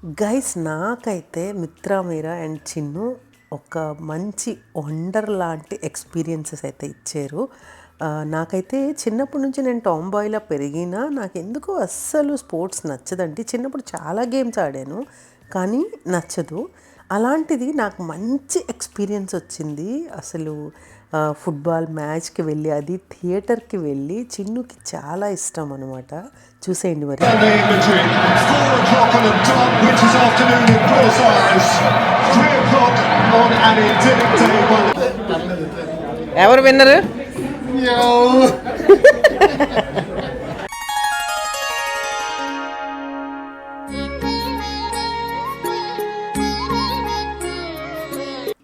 Guys నాకైతే మిత్రా మీరా and Chinnu ఒక మంచి వండర్ లాంటి ఎక్స్పీరియన్సెస్ అయితే ఇచ్చారు. నాకైతే చిన్నప్పటి నుంచి నేను టామ్ బాయ్లా పెరిగినా నాకు ఎందుకో అస్సలు స్పోర్ట్స్ నచ్చదండి. చిన్నప్పుడు చాలా గేమ్స్ ఆడాను కానీ నచ్చదు. అలాంటిది నాకు మంచి ఎక్స్పీరియన్స్ వచ్చింది. అసలు ఫుట్బాల్ మ్యాచ్కి వెళ్ళి, అది థియేటర్కి వెళ్ళి, చిన్నుకి చాలా ఇష్టం అనమాట. చూసేయండి మరి. ఎవరు విన్నరు?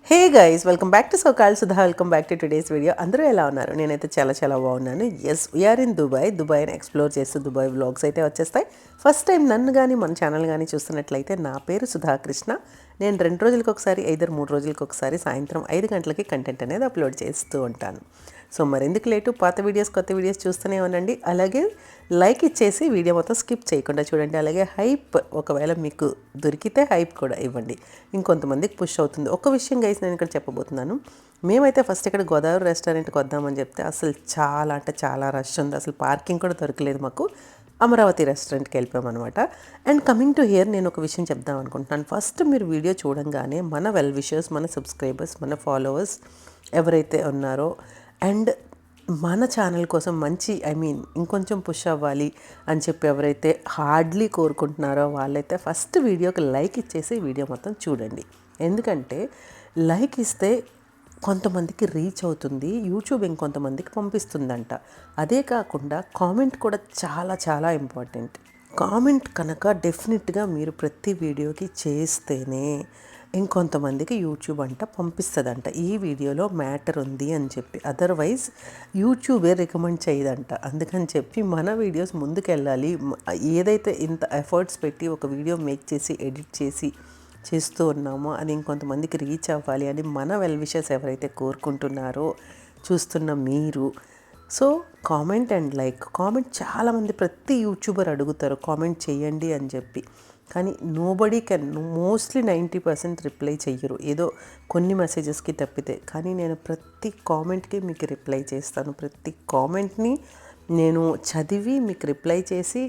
Hey guys, welcome back to SoCal Sudha. Welcome back to today's video. అందరూ ఎలా ఉన్నారు? నేనైతే చాలా చాలా బాగున్నాను. ఎస్, వీఆర్ ఇన్ దుబాయ్ని ఎక్స్ప్లోర్ చేస్తూ దుబాయ్ వ్లాగ్స్ అయితే వచ్చేస్తాయి. ఫస్ట్ టైం నన్ను కానీ మన ఛానల్ కానీ చూస్తున్నట్లయితే నా పేరు సుధాకృష్ణ. నేను 2 రోజులకు ఒకసారి, 3 రోజులకు ఒకసారి సాయంత్రం 5 గంటలకి కంటెంట్ అనేది అప్లోడ్ చేస్తూ ఉంటాను. సో మరెందుకు లేటు, పాత వీడియోస్ కొత్త వీడియోస్ చూస్తూనే ఉండండి. అలాగే లైక్ ఇచ్చేసి వీడియో మొత్తం స్కిప్ చేయకుండా చూడండి. అలాగే హైప్ ఒకవేళ మీకు దొరికితే హైప్ కూడా ఇవ్వండి, ఇంకొంతమందికి పుష్ అవుతుంది. ఒక విషయం గైస్ నేను ఇక్కడ చెప్పబోతున్నాను. మేమైతే ఫస్ట్ ఇక్కడ గోదావరి రెస్టారెంట్కి వద్దామని చెప్తే అసలు చాలా అంటే చాలా రష్ ఉంది. అసలు పార్కింగ్ కూడా దొరకలేదు మాకు. అమరావతి రెస్టారెంట్కి వెళ్ళిపోయామన్నమాట. అండ్ కమింగ్ టు హియర్, నేను ఒక విషయం చెప్దాం అనుకుంటున్నాను. ఫస్ట్ మీరు వీడియో చూడంగానే మన వెల్ విషర్స్, మన సబ్స్క్రైబర్స్, మన ఫాలోవర్స్ ఎవరైతే ఉన్నారో అండ్ మన ఛానల్ కోసం మంచి ఇంకొంచెం పుష్ అవ్వాలి అని చెప్పి ఎవరైతే హార్డ్లీ కోరుకుంటున్నారో వాళ్ళైతే ఫస్ట్ వీడియోకి లైక్ ఇచ్చేసి వీడియో మొత్తం చూడండి. ఎందుకంటే లైక్ ఇస్తే కొంతమందికి రీచ్ అవుతుంది, యూట్యూబ్ ఇంకొంతమందికి పంపిస్తుందంట. అదే కాకుండా కామెంట్ కూడా చాలా చాలా ఇంపార్టెంట్. కామెంట్ కనుక డెఫినెట్గా మీరు ప్రతి వీడియోకి చేస్తేనే ఇంకొంతమందికి యూట్యూబ్ అంట పంపిస్తుందంట, ఈ వీడియోలో మ్యాటర్ ఉంది అని చెప్పి. అదర్వైజ్ యూట్యూబే రికమెండ్ చేయదంట. అందుకని చెప్పి మన వీడియోస్ ముందుకెళ్ళాలి. ఏదైతే ఇంత ఎఫర్ట్స్ పెట్టి ఒక వీడియో మేక్ చేసి ఎడిట్ చేసి చేస్తూ ఉన్నామో అది ఇంకొంతమందికి రీచ్ అవ్వాలి అని మన వెల్ విషెస్ ఎవరైతే కోరుకుంటున్నారో చూస్తున్న మీరు. So comment and like. Comment చాలామంది, ప్రతి యూట్యూబర్ అడుగుతారు కామెంట్ చేయండి అని చెప్పి, కానీ నోబడీ కెన్, మోస్ట్లీ 90% రిప్లై చెయ్యరు, ఏదో కొన్ని మెసేజెస్కి తప్పితే. కానీ నేను ప్రతి కామెంట్కి మీకు రిప్లై చేస్తాను. ప్రతి కామెంట్ని నేను చదివి మీకు రిప్లై చేసి,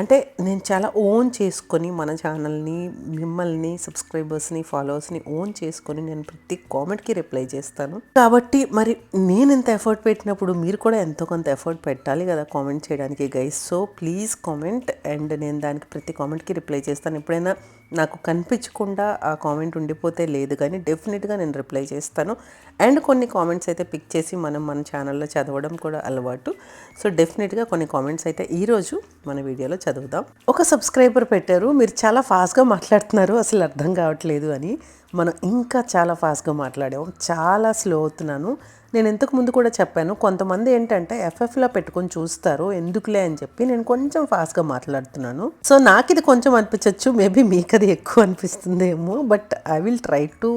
అంటే నేను చాలా ఓన్ చేసుకొని మన ఛానల్ని, మిమ్మల్ని, సబ్స్క్రైబర్స్ని, ఫాలోవర్స్ని ఓన్ చేసుకొని నేను ప్రతి కామెంట్కి రిప్లై చేస్తాను. కాబట్టి మరి నేను ఎంత ఎఫర్ట్ పెట్టినప్పుడు మీరు కూడా ఎంతో కొంత ఎఫర్ట్ పెట్టాలి కదా కామెంట్ చేయడానికి guys. So please comment, and నేను దానికి ప్రతి కామెంట్కి రిప్లై చేస్తాను. ఎప్పుడైనా నాకు కనిపించకుండా ఆ కామెంట్ ఉండిపోతే లేదు, కానీ డెఫినెట్గా నేను రిప్లై చేస్తాను. అండ్ కొన్ని కామెంట్స్ అయితే పిక్ చేసి మన ఛానల్లో చదవడం కూడా అలవాటు. సో డెఫినెట్గా కొన్ని కామెంట్స్ అయితే ఈరోజు మన వీడియోలో చదువుదాం. ఒక సబ్స్క్రైబర్ పెట్టారు, మీరు చాలా ఫాస్ట్గా మాట్లాడుతున్నారు, అసలు అర్థం కావట్లేదు అని. మనం ఇంకా చాలా ఫాస్ట్గా మాట్లాడాము, చాలా స్లో అవుతున్నాను. నేను ఇంతకు ముందు కూడా చెప్పాను, కొంతమంది ఏంటంటే ఎఫ్ఎఫ్లో పెట్టుకొని చూస్తారు, ఎందుకులే అని చెప్పి నేను కొంచెం ఫాస్ట్గా మాట్లాడుతున్నాను. సో నాకు ఇది కొంచెం అనిపించవచ్చు, మేబీ మీకు అది ఎక్కువ అనిపిస్తుందేమో, but I will try to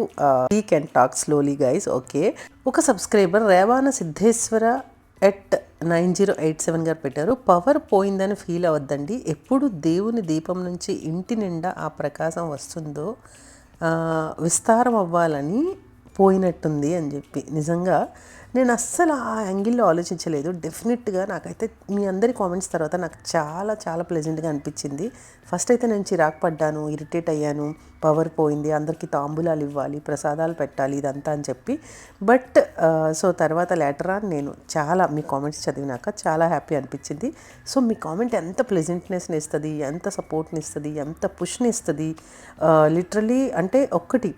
speak and talk slowly guys. Okay. ఒక సబ్స్క్రైబర్ రేవాన సిద్ధేశ్వర @9087 గారు పెట్టారు, పవర్ పోయిందని ఫీల్ అవ్వద్దండి, ఎప్పుడు దేవుని దీపం నుంచి ఇంటి నిండా ఆ ప్రకాశం వస్తుందో విస్తారం అవ్వాలని పోయినట్టుంది అని చెప్పి. నిజంగా నేను అస్సలు ఆ యాంగిల్లో ఆలోచించలేదు. డెఫినెట్గా నాకైతే మీ అందరి కామెంట్స్ తర్వాత నాకు చాలా చాలా ప్లెజెంట్గా అనిపించింది. ఫస్ట్ అయితే నేను చిరాకు పడ్డాను, ఇరిటేట్ అయ్యాను, పవర్ పోయింది, అందరికీ తాంబూలాలు ఇవ్వాలి, ప్రసాదాలు పెట్టాలి, ఇదంతా అని చెప్పి. బట్ సో తర్వాత లేటర్ ఆన్ నేను చాలా మీ కామెంట్స్ చదివినాక చాలా హ్యాపీ అనిపించింది. సో మీ కామెంట్ ఎంత ప్లెజెంట్నెస్ని ఇస్తుంది, ఎంత సపోర్ట్ని ఇస్తుంది, ఎంత పుష్ని ఇస్తుంది. లిటరలీ అంటే ఒక్కటి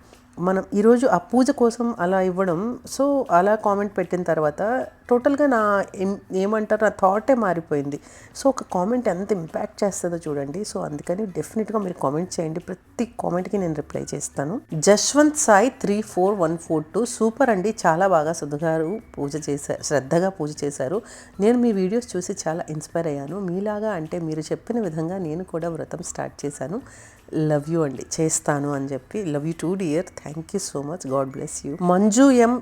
మనం ఈరోజు ఆ పూజ కోసం అలా ఇవ్వడం, సో అలా కామెంట్ పెట్టిన తర్వాత టోటల్గా నా ఏమంటారు, నా థాటే మారిపోయింది. సో ఒక కామెంట్ ఎంత ఇంపాక్ట్ చేస్తుందో చూడండి. సో అందుకని డెఫినెట్గా మీరు కామెంట్ చేయండి, ప్రతి కామెంట్కి నేను రిప్లై చేస్తాను. జశ్వంత్ సాయి 34142 సూపర్ అండి, చాలా బాగా సుధగారు పూజ చేశారు, శ్రద్ధగా పూజ చేశారు. నేను మీ వీడియోస్ చూసి చాలా ఇన్స్పైర్ అయ్యాను, మీలాగా అంటే మీరు చెప్పిన విధంగా నేను కూడా వ్రతం స్టార్ట్ చేశాను. లవ్ యూ అండి, చేస్తాను అని చెప్పి. Love you too dear, thank you so much, God bless you. Manju M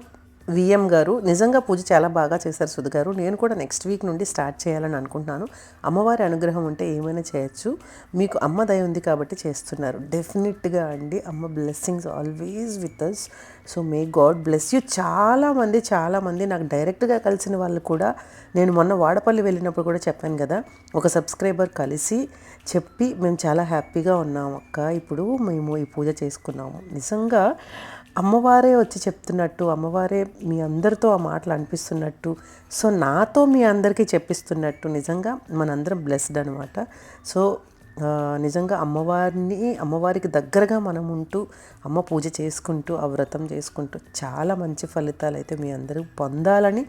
VM గారు నిజంగా పూజ చాలా బాగా చేశారు సుధ గారు. నేను కూడా నెక్స్ట్ వీక్ నుండి స్టార్ట్ చేయాలని అనుకుంటున్నాను. అమ్మవారి అనుగ్రహం ఉంటే ఏమైనా చేయొచ్చు. మీకు అమ్మ దయ ఉంది కాబట్టి చేస్తున్నారు. డెఫినెట్గా అండి, అమ్మ blessings always with us. So may God bless you. చాలామంది నాకు డైరెక్ట్గా కలిసిన వాళ్ళు కూడా, నేను మొన్న వాడపల్లి వెళ్ళినప్పుడు కూడా చెప్పాను కదా, ఒక సబ్స్క్రైబర్ కలిసి చెప్పి మేము చాలా హ్యాపీగా ఉన్నాం అక్క, ఇప్పుడు మేము ఈ పూజ చేసుకున్నాము. నిజంగా అమ్మవారే వచ్చి చెప్తున్నట్టు, అమ్మవారే మీ అందరితో ఆ మాటలు అనిపిస్తున్నట్టు, సో నాతో మీ అందరికీ చెప్పిస్తున్నట్టు, నిజంగా మనందరం బ్లెస్డ్ అనమాట. సో నిజంగా అమ్మవారికి దగ్గరగా మనం ఉంటూ, అమ్మ పూజ చేసుకుంటూ, ఆ వ్రతం చేసుకుంటూ చాలా మంచి ఫలితాలు అయితే మీ అందరూ పొందాలని,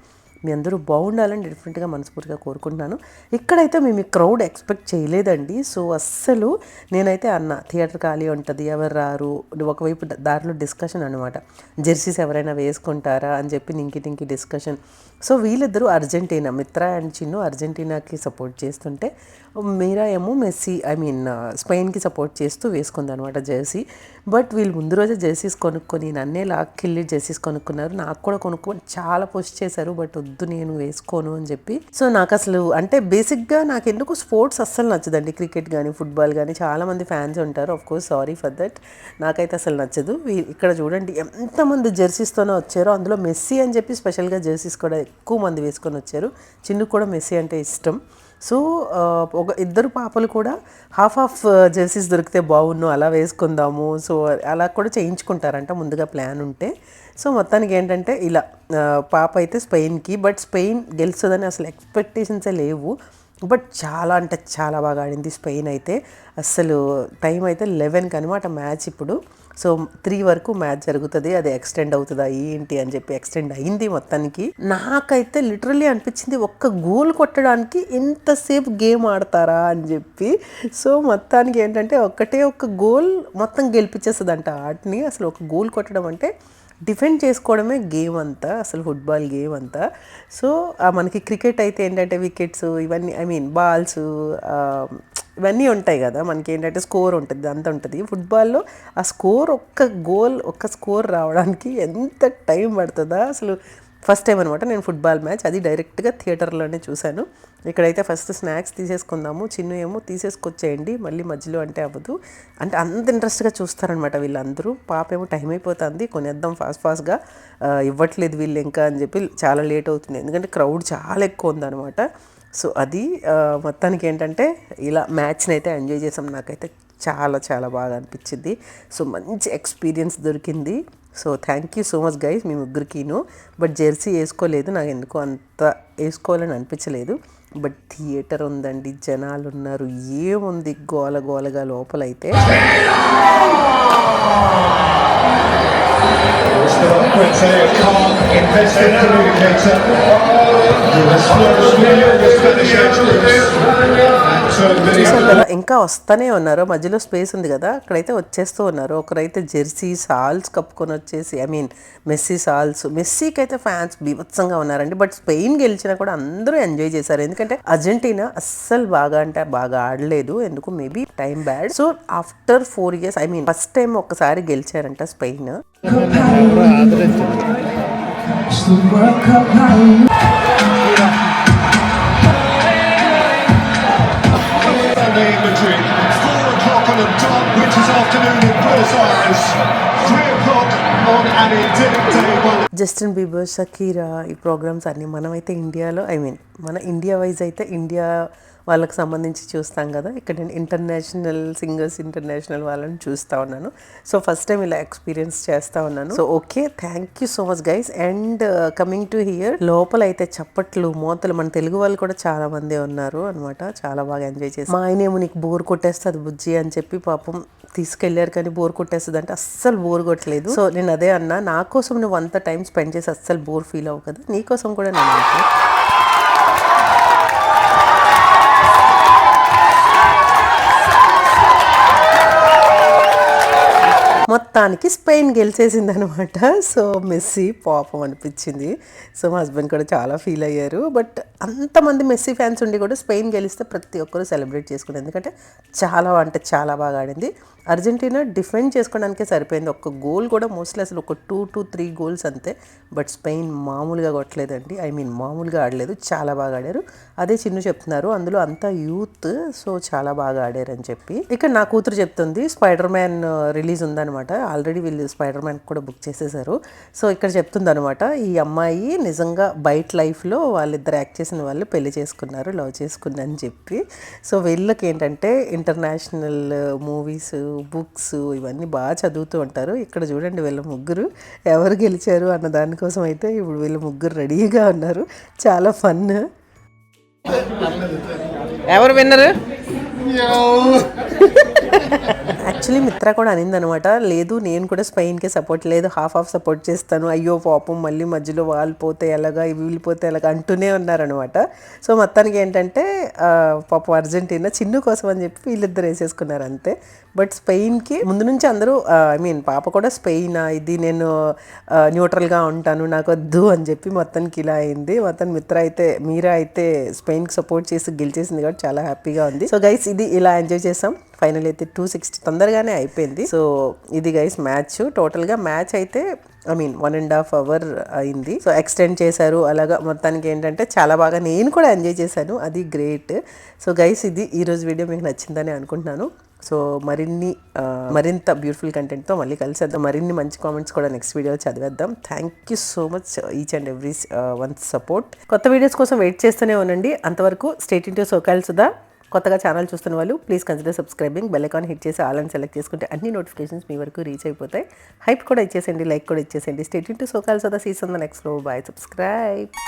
మీ అందరూ బాగుండాలని డెఫినెట్గా మనస్ఫూర్తిగా కోరుకుంటున్నాను. ఇక్కడైతే మేము ఈ క్రౌడ్ ఎక్స్పెక్ట్ చేయలేదండి. సో అస్సలు నేనైతే అన్న థియేటర్ ఖాళీ ఉంటుంది, ఎవరు రారు, ఒకవైపు దారిలో డిస్కషన్ అనమాట, జెర్సీస్ ఎవరైనా వేసుకుంటారా అని చెప్పి ఇంకి డిస్కషన్. సో వీళ్ళిద్దరూ అర్జెంటీనా, మిత్రా అండ్ చిన్ను అర్జెంటీనాకి సపోర్ట్ చేస్తుంటే, మీరా ఏమో స్పెయిన్కి సపోర్ట్ చేస్తూ వేసుకుంది అనమాట జెర్సీ. బట్ వీళ్ళు ముందు రోజే జెర్సీస్ కొనుక్కొని నన్నే లాక్కెళ్ళి జెర్సీస్ కొనుక్కున్నారు. నాకు కూడా కొనుక్కొని చాలా పోస్ట్ చేశారు, బట్ వద్దు నేను వేసుకోను అని చెప్పి. సో నాకు అసలు అంటే బేసిక్గా నాకు ఎందుకు స్పోర్ట్స్ అస్సలు నచ్చదండి. క్రికెట్ కానీ ఫుట్బాల్ కానీ చాలామంది ఫ్యాన్స్ ఉంటారు, of course sorry for that, నాకైతే అసలు నచ్చదు. ఇక్కడ చూడండి ఎంతమంది జెర్సీస్తోనే వచ్చారో, అందులో మెస్సీ అని చెప్పి స్పెషల్గా జెర్సీస్ కూడా ఎక్కువ మంది వేసుకొని వచ్చారు. చిన్ను కూడా మెస్సీ అంటే ఇష్టం. సో ఇద్దరు పాపలు కూడా హాఫ్ జెర్సీస్ దొరికితే బాగున్ను, అలా వేసుకుందాము, సో అలా కూడా చేయించుకుంటారంట ముందుగా ప్లాన్ ఉంటే. సో మొత్తానికి ఏంటంటే ఇలా పాప అయితే స్పెయిన్కి, బట్ స్పెయిన్ గెలుస్తుందని అసలు ఎక్స్పెక్టేషన్సే లేవు. బట్ చాలా అంటే చాలా బాగా ఆడింది స్పెయిన్ అయితే. అసలు టైం అయితే 11కి అనమాట మ్యాచ్ ఇప్పుడు. సో 3 వరకు మ్యాచ్ జరుగుతుంది, అది ఎక్స్టెండ్ అవుతుందా ఏంటి అని చెప్పి ఎక్స్టెండ్ అయింది మొత్తానికి. నాకైతే లిటరల్లీ అనిపించింది, ఒక్క గోల్ కొట్టడానికి ఎంతసేపు గేమ్ ఆడతారా అని చెప్పి. సో మొత్తానికి ఏంటంటే ఒక్క గోల్ మొత్తం గెలిపించేస్తుంది అంట ఆటని. అసలు ఒక గోల్ కొట్టడం అంటే డిఫెండ్ చేసుకోవడమే గేమ్ అంతా, అసలు ఫుట్బాల్ గేమ్ అంతా. సో మనకి క్రికెట్ అయితే ఏంటంటే వికెట్స్ ఇవన్నీ బాల్స్ ఇవన్నీ ఉంటాయి కదా, మనకి ఏంటంటే స్కోర్ ఉంటుంది, అంత ఉంటుంది. ఫుట్బాల్లో ఆ ఒక్క స్కోర్ రావడానికి ఎంత టైం పడుతుందా అసలు. ఫస్ట్ టైం అనమాట నేను ఫుట్బాల్ మ్యాచ్, అది డైరెక్ట్గా థియేటర్లోనే చూశాను. ఇక్కడైతే ఫస్ట్ స్నాక్స్ తీసేసుకుందాము, చిన్ను ఏమో తీసేసుకొచ్చేయండి మళ్ళీ మధ్యలో అంటే అవ్వదు, అంటే అంత ఇంట్రెస్ట్గా చూస్తారనమాట వీళ్ళందరూ. పాప ఏమో టైం అయిపోతుంది, కొనేద్దాం ఫాస్ట్గా, ఇవ్వట్లేదు వీళ్ళు ఇంకా అని చెప్పి, చాలా లేట్ అవుతుంది ఎందుకంటే క్రౌడ్ చాలా ఎక్కువ ఉందన్నమాట. సో అది మొత్తానికి ఏంటంటే ఇలా మ్యాచ్ని అయితే ఎంజాయ్ చేసాం. నాకైతే చాలా బాగా అనిపించింది. సో మంచి ఎక్స్పీరియన్స్ దొరికింది. So thank you so much guys మీ ముగ్గురికిను. బట్ జెర్సీ వేసుకోలేదు, నాకు ఎందుకో అంత వేసుకోవాలని అనిపించలేదు. బట్ థియేటర్ ఉందండి, జనాలు ఉన్నారు, ఏముంది గోలగా లోపలైతే. చూసారు కదా, ఇంకా వస్తూనే ఉన్నారు, మధ్యలో స్పేస్ ఉంది కదా, అక్కడైతే వచ్చేస్తూ ఉన్నారు. ఒకరైతే జెర్సీ సాల్స్ కప్పుకొని వచ్చేసి, మెస్సీ సాల్స్, మెస్సీకి అయితే ఫ్యాన్స్ బీభత్సంగా ఉన్నారండి. బట్ స్పెయిన్ గెలిచినా కూడా అందరూ ఎంజాయ్ చేశారు, ఎందుకంటే అర్జెంటీనా అస్సలు బాగా ఆడలేదు, ఎందుకు maybe time bad. So after 4 years first time ఒక్కసారి గెలిచారంట Spain. Between 4 o'clock on the dot, which is afternoon in Buenos Aires, 3 o'clock on an idyllic day. Justin Bieber, Shakira, ఈ ప్రోగ్రామ్స్ అన్నీ మనమైతే ఇండియాలో మన ఇండియా వైజ్ అయితే ఇండియా వాళ్ళకి సంబంధించి చూస్తాం కదా, ఇక్కడ నేను ఇంటర్నేషనల్ సింగర్స్, ఇంటర్నేషనల్ వాళ్ళని చూస్తూ ఉన్నాను. సో ఫస్ట్ టైం ఇలా ఎక్స్పీరియన్స్ చేస్తూ ఉన్నాను. So okay, thank you so much guys. And coming to hear, లోపల అయితే చప్పట్లు మోతలు, మన తెలుగు వాళ్ళు కూడా చాలా మంది ఉన్నారు అనమాట, చాలా బాగా ఎంజాయ్ చేసి. మా ఆయన ఏమో నీకు బోర్ కొట్టేస్తుంది బుజ్జి అని చెప్పి పాపం తీసుకెళ్లారు, కానీ బోర్ కొట్టేస్తుంది అంటే అస్సలు బోర్ కొట్టలేదు. సో నేను అదే అన్నా, నా కోసం నువ్వు అంత టైం స్పెండ్ చేసి అస్సలు బోర్ ఫీల్ అవ్వు కదా, నీకోసం కూడా నేను మొత్తానికి స్పెయిన్ గెలిచేసింది అనమాట. సో మెస్సీ పాపం అనిపించింది. సో మా హస్బెండ్ కూడా చాలా ఫీల్ అయ్యారు. బట్ అంతమంది మెస్సీ ఫ్యాన్స్ ఉండి కూడా స్పెయిన్ గెలిస్తే ప్రతి ఒక్కరూ సెలబ్రేట్ చేసుకున్నారు. ఎందుకంటే చాలా అంటే చాలా బాగా ఆడింది. అర్జెంటీనా డిఫెండ్ చేసుకోవడానికే సరిపోయింది. ఒక్క గోల్ కూడా మోస్ట్లీ అసలు ఒక 2 to 3 గోల్స్ అంతే. బట్ స్పెయిన్ మామూలుగా కొట్టలేదండి. మామూలుగా ఆడలేదు, చాలా బాగా ఆడారు. అదే చిన్ను చెప్తున్నారు, అందులో అంతా యూత్, సో చాలా బాగా ఆడారు అని చెప్పి. ఇక్కడ నా కూతురు చెప్తుంది స్పైడర్ మ్యాన్ రిలీజ్ ఉందనమాట. ఆల్రెడీ వీళ్ళు స్పైడర్ మ్యాన్ కూడా బుక్ చేసేసారు. సో ఇక్కడ చెప్తుంది అనమాట, ఈ అమ్మాయి నిజంగా బయట లైఫ్లో వాళ్ళిద్దరు యాక్ట్ చేసిన వాళ్ళు పెళ్లి చేసుకున్నారు, లవ్ చేసుకున్నారు అని చెప్పి. సో వీళ్ళకి ఏంటంటే ఇంటర్నేషనల్ మూవీస్, బుక్స్ ఇవన్నీ బాగా చదువుతూ ఉంటారు. ఇక్కడ చూడండి వీళ్ళ ముగ్గురు ఎవరు గెలిచారు అన్న దానికోసం అయితే ఇప్పుడు వీళ్ళ ముగ్గురు రెడీగా ఉన్నారు. చాలా ఫన్. ఎవరు విన్నరు? యాక్చువల్లీ మిత్ర కూడా అనిందనమాట, లేదు నేను కూడా స్పెయిన్కే సపోర్ట్, లేదు హాఫ్ సపోర్ట్ చేస్తాను, అయ్యో పాపం మళ్ళీ మధ్యలో వాళ్ళు పోతే ఎలాగా వీళ్ళు పోతే ఎలాగా అంటూనే ఉన్నారనమాట. సో మొత్తానికి ఏంటంటే పాపం అర్జెంటీనా చిన్ను కోసం అని చెప్పి వీళ్ళిద్దరు వేసేసుకున్నారు అంతే. బట్ స్పెయిన్కి ముందు నుంచి అందరూ పాప కూడా స్పెయిన్ ఇది నేను న్యూట్రల్గా ఉంటాను నాకు వద్దు అని చెప్పి మొత్తానికి ఇలా అయింది. మొత్తం మీరా అయితే స్పెయిన్కి సపోర్ట్ చేసి గెలిచేసింది కాబట్టి చాలా హ్యాపీగా ఉంది. సో గైస్ ఇది ఇలా ఎంజాయ్ చేసాం. ఫైనల్ అయితే 260 తొందరగానే అయిపోయింది. సో ఇది గైస్ మ్యాచ్. టోటల్గా మ్యాచ్ అయితే 1.5 hours అయింది. సో ఎక్స్టెండ్ చేశారు. అలాగా మొత్తానికి ఏంటంటే చాలా బాగా నేను కూడా ఎంజాయ్ చేశాను, అది గ్రేట్. సో గైస్ ఇది ఈరోజు వీడియో మీకు నచ్చిందని అనుకుంటున్నాను. సో మరింత బ్యూటిఫుల్ కంటెంట్తో మళ్ళీ కలిసేద్దాం. మరిన్ని మంచి కామెంట్స్ కూడా నెక్స్ట్ వీడియో చదివేద్దాం. Thank you so much each and every one support. కొత్త వీడియోస్ కోసం వెయిట్ చేస్తూనే ఉండండి. అంతవరకు స్టేట్ ఇంటూ సోకాల్ సుధా. కొత్తగా ఛానల్ చూస్తున్న వాళ్ళు please consider subscribing, bell icon hit చేసి ఆల్ అని సెలెక్ట్ చేసుకుంటే అన్ని నోటిఫికేషన్స్ మీ వరకు రీచ్ అయిపోతాయి. హైప్ కూడా ఇచ్చేసేయండి, లైక్ కూడా ఇచ్చేసేయండి. State into so call Sudha. Sees on the next flow. Bye. Subscribe.